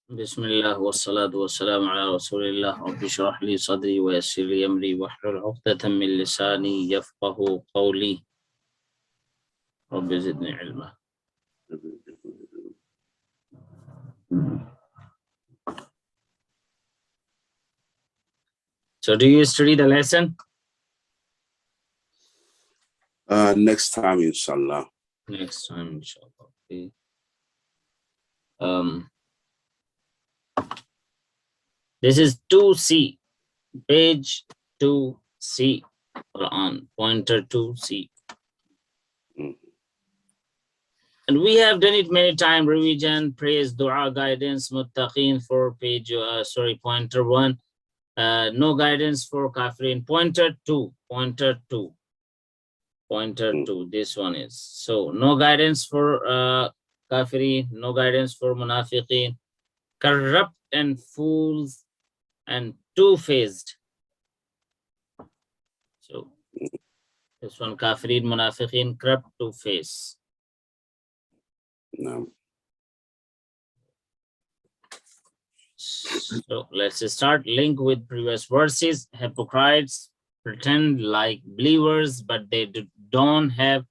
بسم الله والصلاة والسلام على رسول الله رب اشرح لي صدري ويسر لي أمري واحلل عقدة من لساني يفقه قولي رب زدني علما. So do you study the lesson? Next time, inshallah. Next time, inshallah. Okay. This is 2C, page 2C, Quran, pointer 2C. And we have done it many times, revision, praise, dua, guidance, muttaqeen for page, pointer 1. No guidance for kafirin, pointer 2, this one is. So no guidance for kafirin, no guidance for munafiqeen, corrupt and fools and two-faced. So this one, kafirin, munafiqeen, corrupt, two-faced. No. So let's start. Link with previous verses. Hypocrites pretend like believers, but they don't have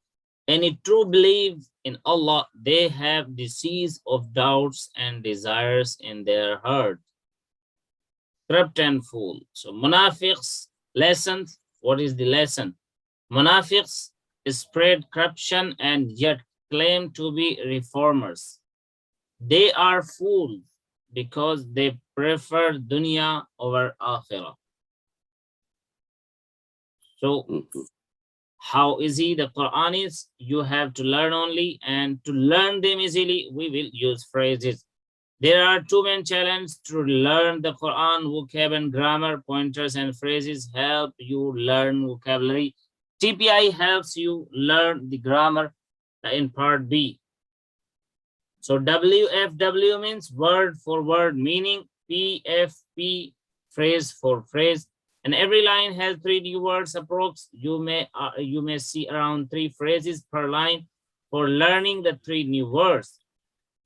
any true belief in Allah. They have disease of doubts and desires in their heart. Corrupt and fool. So munafiqs, lessons. What is the lesson? Munafiqs spread corruption and yet claim to be reformers. They are fools because they prefer dunya over akhirah. So how easy the Quran is? You have to learn only, and to learn them easily, we will use phrases. There are two main challenges to learn the Quran: vocab and grammar. Pointers and phrases help you learn vocabulary. TPI helps you learn the grammar in part B. So WFW means word for word meaning, PFP phrase for phrase, and every line has 3 new words approx. You may see around 3 phrases per line for learning the 3 new words.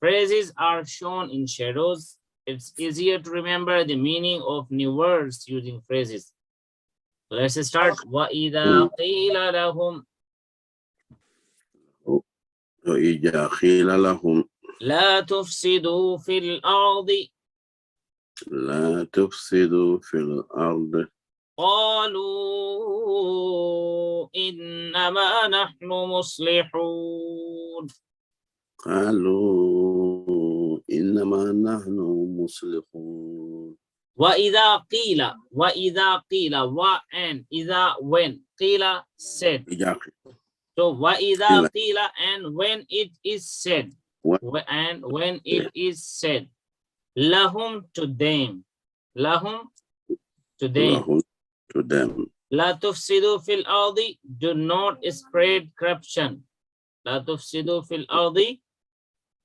Phrases are shown in shadows. It's easier to remember the meaning of new words using phrases. So let's start. وَإِذَا قِيلَ لَهُمْ وَإِذَا قِيلَ لَهُمْ لَا تُفْسِدُوا فِي الْأَرْضِ لَا تُفْسِدُوا فِي الْأَرْضِ قالوا إنما نحن مصلحون. قالوا إنما نحن مصلحون. وإذا قيل and إذا when قيل said. So وإذا قيل and when it is said. And when it is said. لهم to them. لهم to them. To them. لا تفسدوا في الأرض, do not spread corruption. لا تفسدوا في الأرض,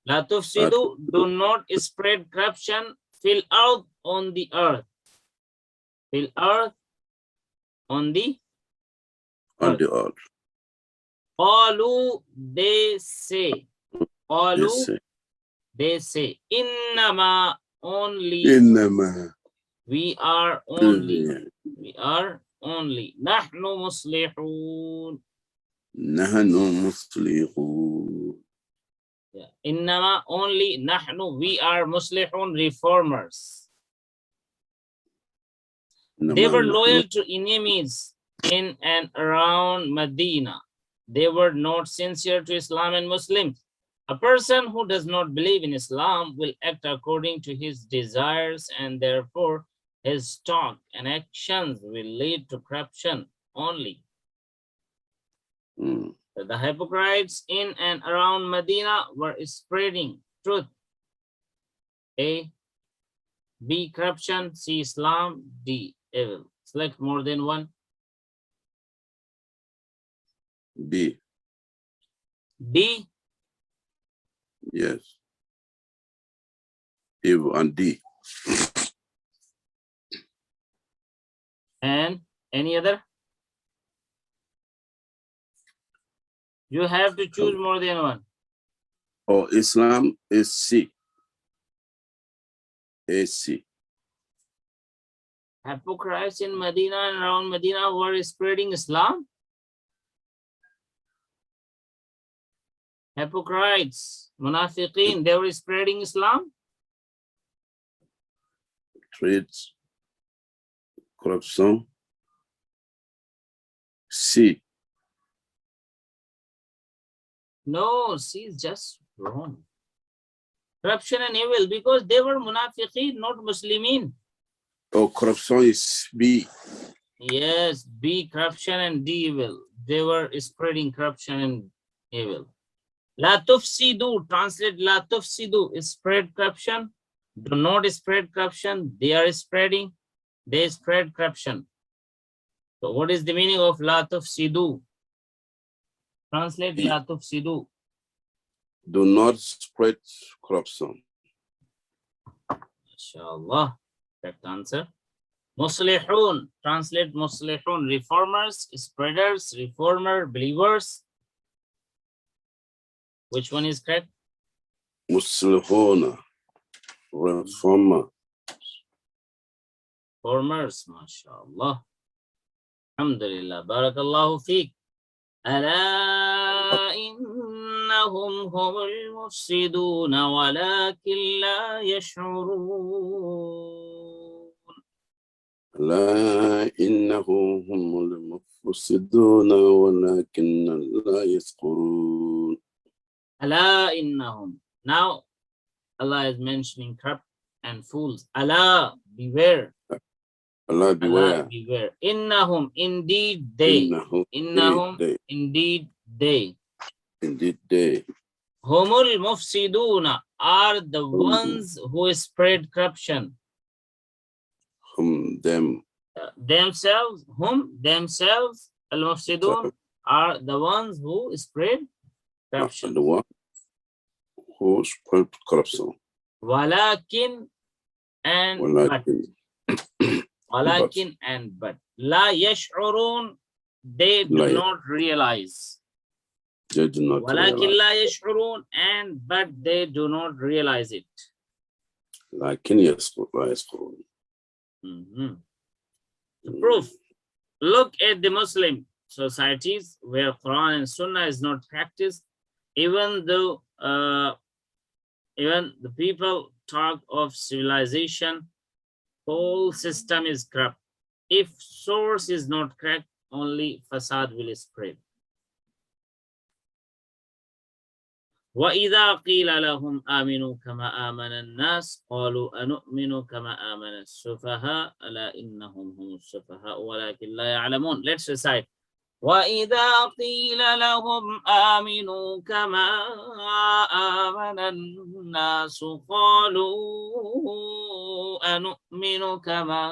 لا تفسدوا, do not spread corruption في الأرض, on the earth. في الأرض, on the earth. قالوا, they say. قالوا, they say. إنما, only. إنما. We are only. We are only. نحن مصلحون. نحن مصلحون. إنما, only. نحن, we are مصلحون, reformers. They were loyal to enemies in and around Medina. They were not sincere to Islam and Muslims. A person who does not believe in Islam will act according to his desires, and therefore his talk and actions will lead to corruption only. The hypocrites in and around Medina were spreading truth. A. B. Corruption. C. Islam. D. Evil. Select more than one. B. D. Yes. Evil and D. And any other? You have to choose more than one. Oh, Islam is C. AC. Hypocrites in Medina and around Medina were spreading Islam. Hypocrites, munafiqeen, they were spreading Islam. Trade, corruption. C. No, C is just wrong. Corruption and evil, because they were munafiqeen, not Muslimin. Oh, corruption is B. Yes, B, corruption, and D, evil. They were spreading corruption and evil. La tufsidu, translate la tufsidu, is spread corruption. Do not spread corruption. They are spreading. They spread corruption. So what is the meaning of la tufsidu? Translate la tufsidu. Do not spread corruption. Shaa Allah. Correct answer. Muslihun, translate muslihun, reformers, spreaders, reformer, believers. Which one is correct? Muslihuna, reformer. Reformers, mashallah. Alhamdulillah, barakallahu feek. ألا إنهم هم المفسدون ولكن لا يشعرون. لا إنهم هم المفسدون ولكن لا يشعرون. ألا إنهم. Now Allah is mentioning corrupt and fools. Allah, beware. Allah, beware. Allah, beware. Innahum, indeed they. Innahum, indeed they. Indeed they. Humul mufsiduna, are the ones who spread corruption. Them. Themselves, themselves, al-mufsidun, are the ones who spread corruption. The one who spread corruption. Walakin and Walakin and but. La yash'urun, they do not realize. They do not Walakin la yash'urun, and but they do not realize it. Lakin yash'urun. The proof. Look at the Muslim societies where Quran and Sunnah is not practiced, even though even the people talk of civilization, whole system is corrupt. If source is not correct, only fasad will spread. وَإِذَا قِيلَ لَهُمْ آمِنُوا كَمَا آمَنَ النَّاسُ قَالُوا أَنُؤْمِنُ كَمَا آمَنَ السُّفَهَاءُ أَلَا إِنَّهُمْ هُمُ السُّفَهَاءُ وَلَكِنْ لَا يَعْلَمُونَ. Let's recite. وَإِذَا قِيلَ لَهُمْ آمِنُوا كَمَا آمَنَ النَّاسُ قَالُوا أَنُؤْمِنُ كَمَا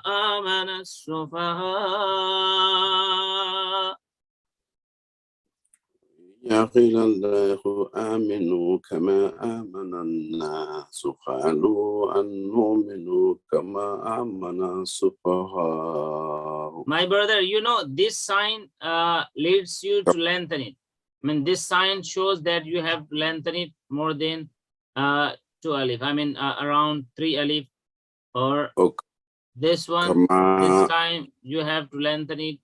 آمَنَ السُّفَهَاءُ يا قيل الله آمنوا كما آمن الناس قالوا أنؤمن كما آمن السفهاء. My brother, you know, this sign leads you to lengthen it. I mean, this sign shows that you have to lengthen it more than 2 alif. I mean, around 3 alif. Or this one, this time you have to lengthen it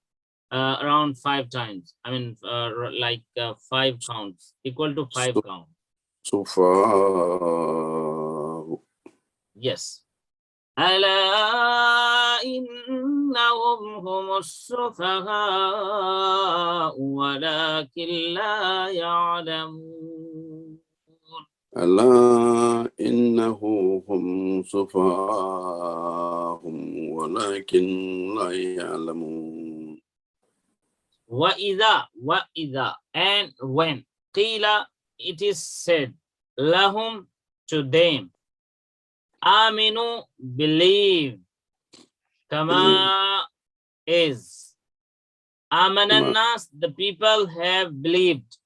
around 5 times. I mean, like 5 counts, equal to 5 counts. Sufaha'u. Yes. ألا إنهم هم السفهاء ولكن لا يعلمون. ألا إنه هم سفهاء ولكن لا يعلمون. وإذا and when قيل, it is said, lahum, to them, aminu, believe, kama is, amanan nas, the people have believed,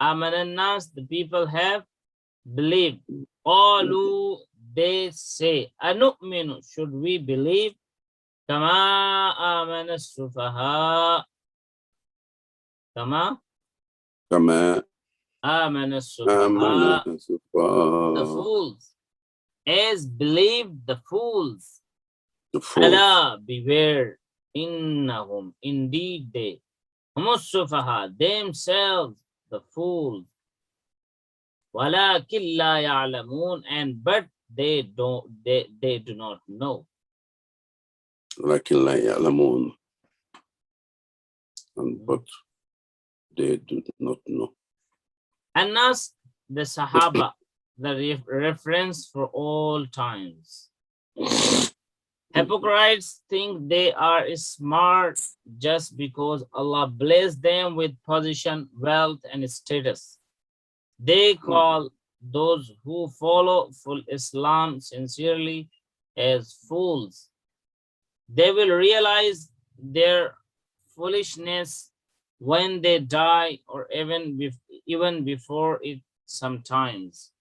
amanan nas, the people have believed, qalu, they say, anu'minu, should we believe, kama amana sufaha, kama amana sufaha, the fools, as believed the fools. The fools. Allah, beware. Innahum, indeed they. Humus sufaha, themselves the fools. Walakin la ya'lamun, and but they do not know. لكن لا يعلمون. And but they do not know. And us, the Sahaba, the reference for all times. Hypocrites think they are smart just because Allah blessed them with position, wealth, and status. They call those who follow full Islam sincerely as fools. They will realize their foolishness when they die, or even before it sometimes.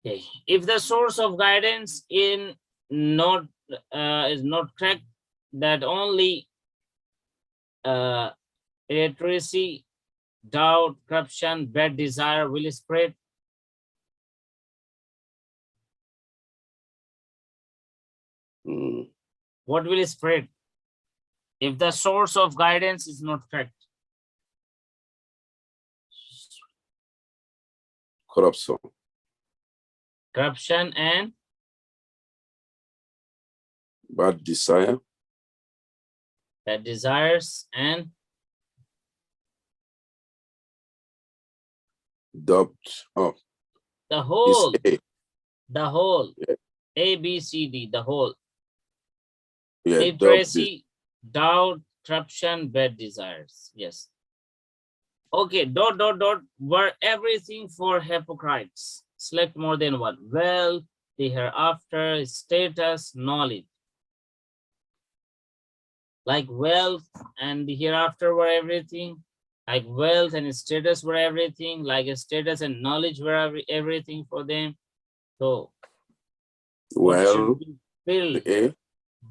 Okay. If the source of guidance is not correct, that only illiteracy, doubt, corruption, bad desire will spread. What will spread if the source of guidance is not correct? Corruption. Corruption and Bad desire. bad desires and Doubt. Oh, the whole, it's yeah. A, B, C, D, the whole. doubt. Illiteracy, doubt, corruption, bad desires. Yes. Okay, ... were everything for hypocrites. Select more than one. Wealth, the hereafter, status, knowledge. Like wealth and the hereafter were everything. Like wealth and status were everything. Like status and knowledge were everything for them. So, what should be filled? A.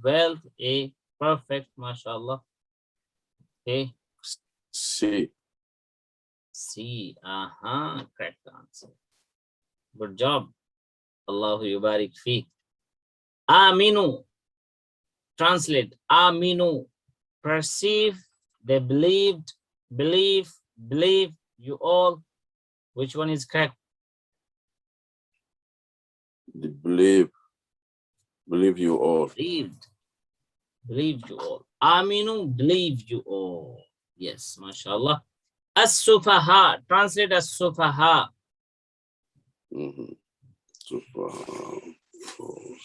Wealth, A. Perfect, mashallah. Okay. C. C. Correct answer. Good job. Allahu yubarik fi. Aminu. Translate. Aminu. Perceive. They believed. Believe. You all. Which one is correct? They believe you all. Believe you all. Aminu, believe you all. Yes, mashallah. As-sufaha. Translate as-sufaha.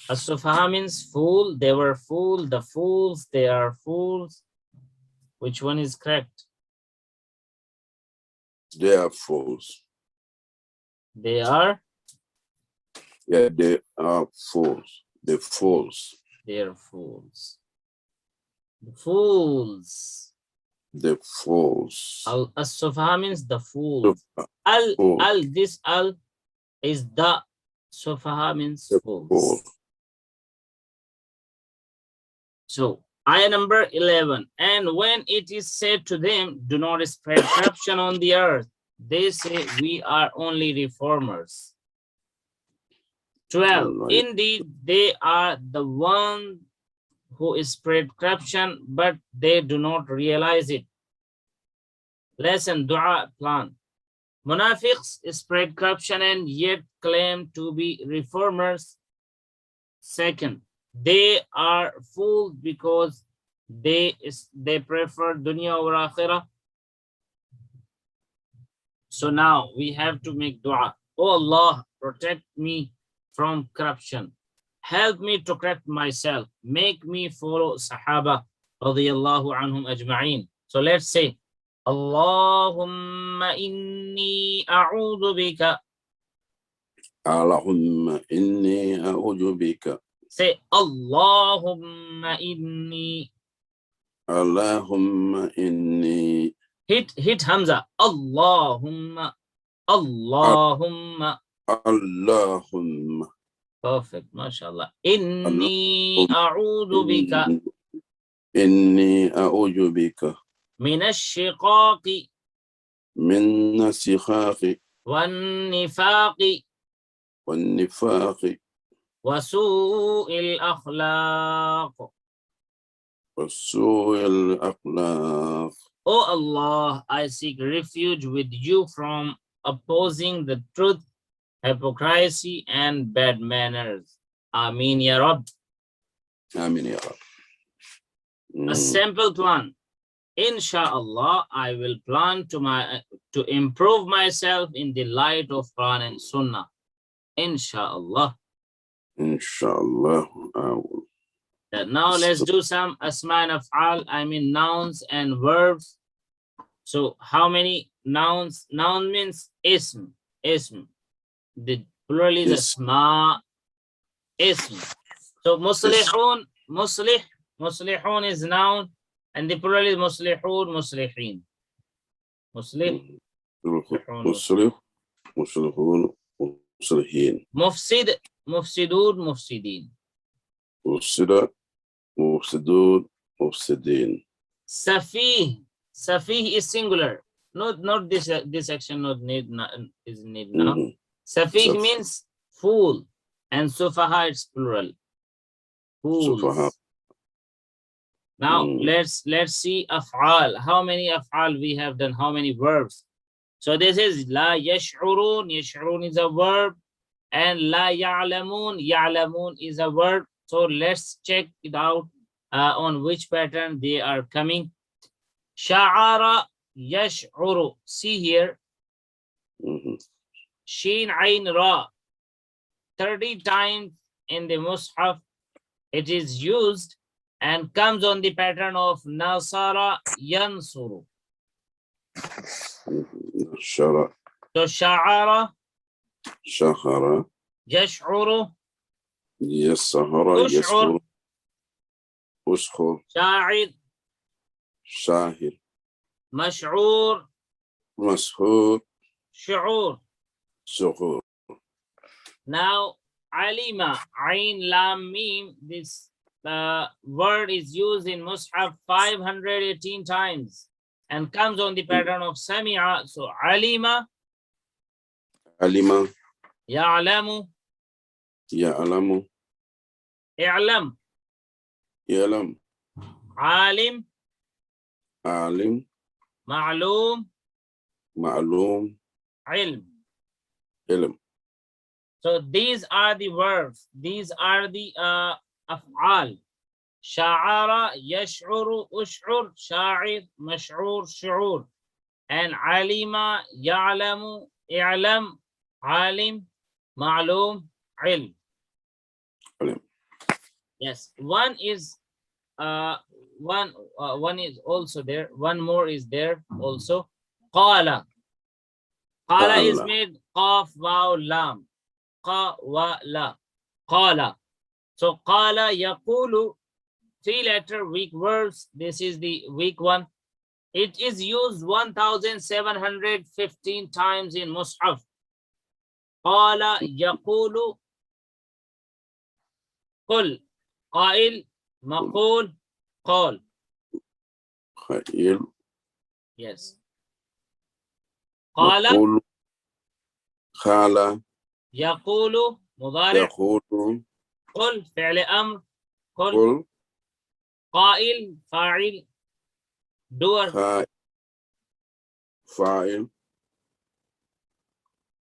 As-sufaha means fool. They were fool. The fools. They are fools. Which one is correct? They are fools. They are? Yeah, they are fools. The fools. They are fools. The fools. The fools. As-sufaha means the fools. This al is the. Sufaha means fools. So, ayah number 11. And when it is said to them, do not spread corruption on the earth, they say, we are only reformers. 12. Indeed, they are the one who spread corruption, but they do not realize it. Lesson, dua, plan. Munafiqs spread corruption and yet claim to be reformers. Second, they are fooled because they prefer dunya over akhirah. So now we have to make dua. Oh Allah, protect me from corruption. Help me to correct myself. Make me follow Sahaba radiyallahu anhum ajma'in. So let's say, Allahumma inni a'udhu bika. Allahumma inni a'udhu bika. Say Allahumma inni. Allahumma inni. Hit Hamza. Allahumma. Allahumma. Allahumma. Perfect, mashallah. Inni a'udhu bika. Inni a'udhu bika. من الشقاق من الشقاق والنفاق والنفاق وسوء الأخلاق. وسوء الأخلاق. O Allah, I seek refuge with you from opposing the truth, hypocrisy, and bad manners. Ameen ya Rabb. آمين يا رب. A simple plan. Inshallah, I will plan to improve myself in the light of Quran and Sunnah. Inshallah. Inshallah, I will. Now let's do some asma and af'al, I mean nouns and verbs. So how many nouns? Noun means ism. Ism. The plural is asma. Ism. So muslihun, muslihun is noun, and the plural is muslihun, muslihin. Muslih. مصلح مصلحون مصلحين. Mufsid, mufsidun, mufsidin. مفسدة مفسدون مفسدين. Safih. Safih is singular. Not this action not need is need now. Safih means fool, and sufaha it's plural. Fools. سفهاء. Now let's see af'al. How many af'al we have done? How many verbs? So this is la yash'urun. Yash'urun is a verb, and la ya'lamun. Ya'lamun is a verb. So let's check it out on which pattern they are coming. Sha'ara yash'uru. See here. Shin ayn ra. 30 times in the mushaf it is used and comes on the pattern of nasara yansuru. شرع So sha'ara, شهر yash'uru, يسهر أشعر. يسهر أسخر sha'id, شاهر mash'ur, مسهور shu'ur. سخور. Now alima, ayn lam mim, this word is used in mushaf 518 times and comes on the pattern of sami'a. So alima, علم ya'lamu, يعلم i'lam, يعلم alim, عالم ma'lum, معلوم ilm. علم. So these are the verbs. These are the af'al. Sha'ara, yash'uru, ush'ur, sha'id, mash'ur, shu'ur. And alima, ya'lamu, i'lam, alim, ma'lum, ilm. علم. Yes, one is one is also there. One more is there also. Qala. Qala is Qala. made qaf, waw, lam. Qa, wa, la. Qala. So qala yaqulu, 3-letter weak verbs. This is the weak one. It is used 1715 times in mushaf. Qala yaqulu, qul, qail, maqul, qal. خير Yes. Qala, مقول خال yaqulu, mudari'. يقول قل فعل أمر. قل قل قائل فاعل doer. فاعل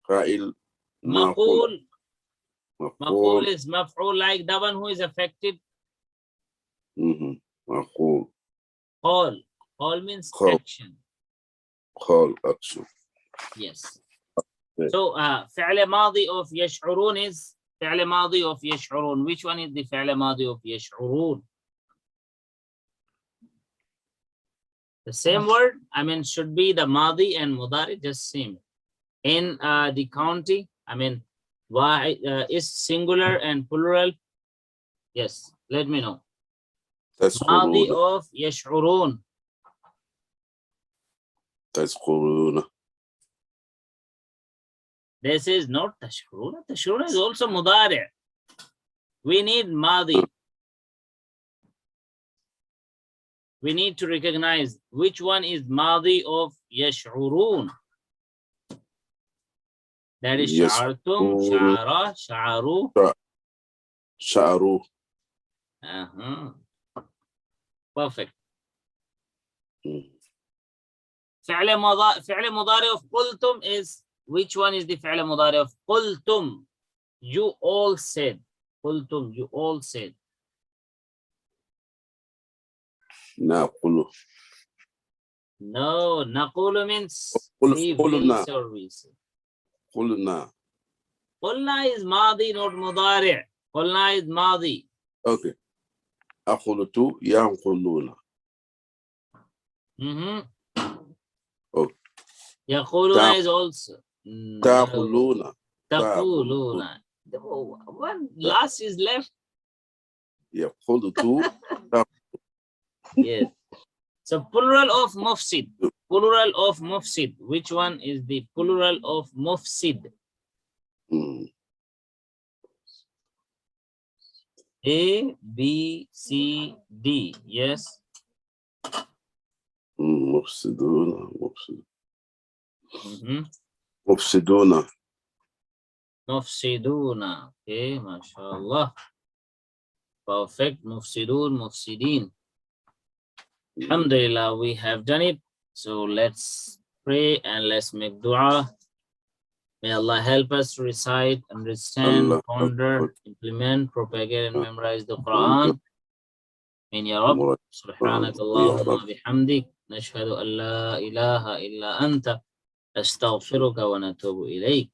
قائل مقول. مقول مقول is مفعول, like the one who is affected. مقول قال. قال means قال. action. قال action. Yes. Okay. So فعل ماضي of يشعرون is فعل ماضي of يشعرون. Which one is the فعل ماضي of يشعرون? The same word, I mean, should be the ماضي and مضارع, just same. In the county, I mean, why is singular and plural? Yes, let me know. ماضي تذكرون of يشعرون. تذكرون. This is not تشعرون. تشعرون is also مضارع. We need ماضي. We need to recognize which one is ماضي of يشعرون. That is Yes. sha'artum, sha'ara, sha'aru. شعروا. Perfect. Mm. فعل مضارع of قلتم is, which one is the فعل مضارع of قلتم? You all said. قلتم, you all said. نقول. No, نقول means we will قلنا. say or we say. قلنا. قلنا is ماضي, not مضارع. قلنا is ماضي. Okay. أقولت ينقلون. Okay. يقولون is also. تقولون. تقولون. One last is left. قلت. Yes. So plural of mufsid. Plural of mufsid. Which one is the plural of mufsid? A, B, C, D. Yes. مفسدون. مفسدون. مفسدون. Okay, mashallah. Perfect. Mufsidun, mufsidin. Alhamdulillah, we have done it. So let's pray and let's make dua. May Allah help us to recite, understand, ponder, implement, propagate, and memorize the Quran. Amin ya Rabb. Subhanak Allahumma bihamdik. Nashhadu an la ilaha illa anta. Astaghfiruka wa natubu ilayk.